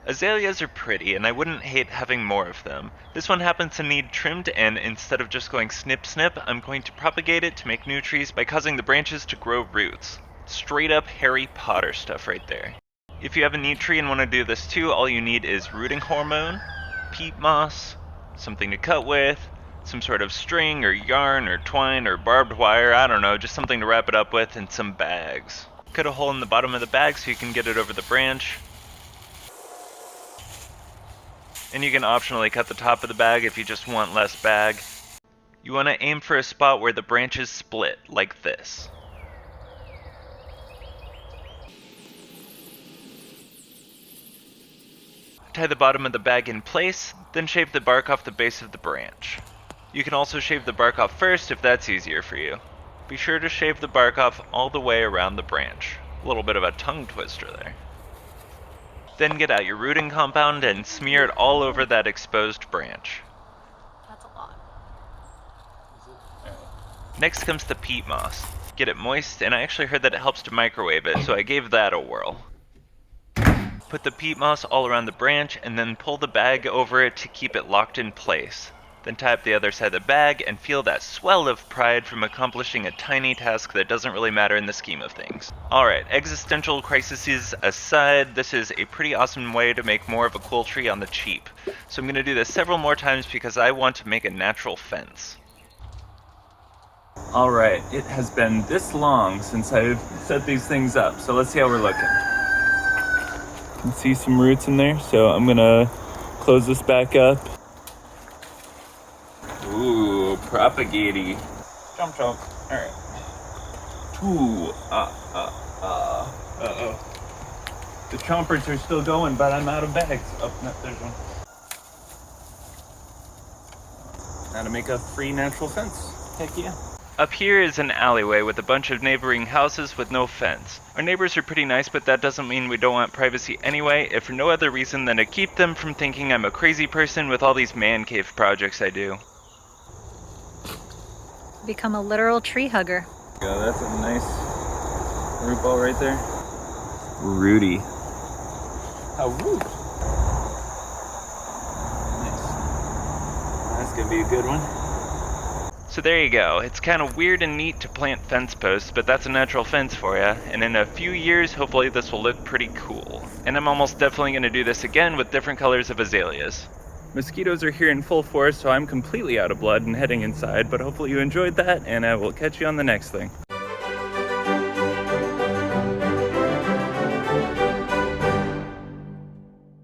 Azaleas are pretty, and I wouldn't hate having more of them. This one happens to need trimmed, and instead of just going snip snip, I'm going to propagate it to make new trees by causing the branches to grow roots. Straight up Harry Potter stuff right there. If you have a neat tree and want to do this too, all you need is rooting hormone, peat moss, something to cut with, some sort of string or yarn or twine or barbed wire, I don't know, just something to wrap it up with, and some bags. Cut a hole in the bottom of the bag so you can get it over the branch. And you can optionally cut the top of the bag if you just want less bag. You want to aim for a spot where the branches split, like this. Tie the bottom of the bag in place, then shave the bark off the base of the branch. You can also shave the bark off first if that's easier for you. Be sure to shave the bark off all the way around the branch. A little bit of a tongue twister there. Then get out your rooting compound and smear it all over that exposed branch. That's a lot. Next comes the peat moss. Get it moist, and I actually heard that it helps to microwave it, so I gave that a whirl. Put the peat moss all around the branch, and then pull the bag over it to keep it locked in place. Then tie up the other side of the bag and feel that swell of pride from accomplishing a tiny task that doesn't really matter in the scheme of things. Alright, existential crises aside, this is a pretty awesome way to make more of a cool tree on the cheap. So I'm going to do this several more times because I want to make a natural fence. Alright, it has been this long since I've set these things up, so let's see how we're looking. You can see some roots in there, so I'm going to close this back up. Ooh, propagating. Jump, jump. Alright. Ooh, uh-oh. The chompers are still going, but I'm out of bags. Oh, no, there's one. Now to make a free natural fence. Heck yeah. Up here is an alleyway with a bunch of neighboring houses with no fence. Our neighbors are pretty nice, but that doesn't mean we don't want privacy anyway, if for no other reason than to keep them from thinking I'm a crazy person with all these man cave projects I do. Become a literal tree hugger. Yeah, that's a nice root ball right there. Rooty. How rude. Nice. That's gonna be a good one. So there you go. It's kind of weird and neat to plant fence posts, but that's a natural fence for you, and in a few years, hopefully this will look pretty cool. And I'm almost definitely going to do this again with different colors of azaleas. Mosquitoes are here in full force, so I'm completely out of blood and heading inside, but hopefully you enjoyed that, and I will catch you on the next thing.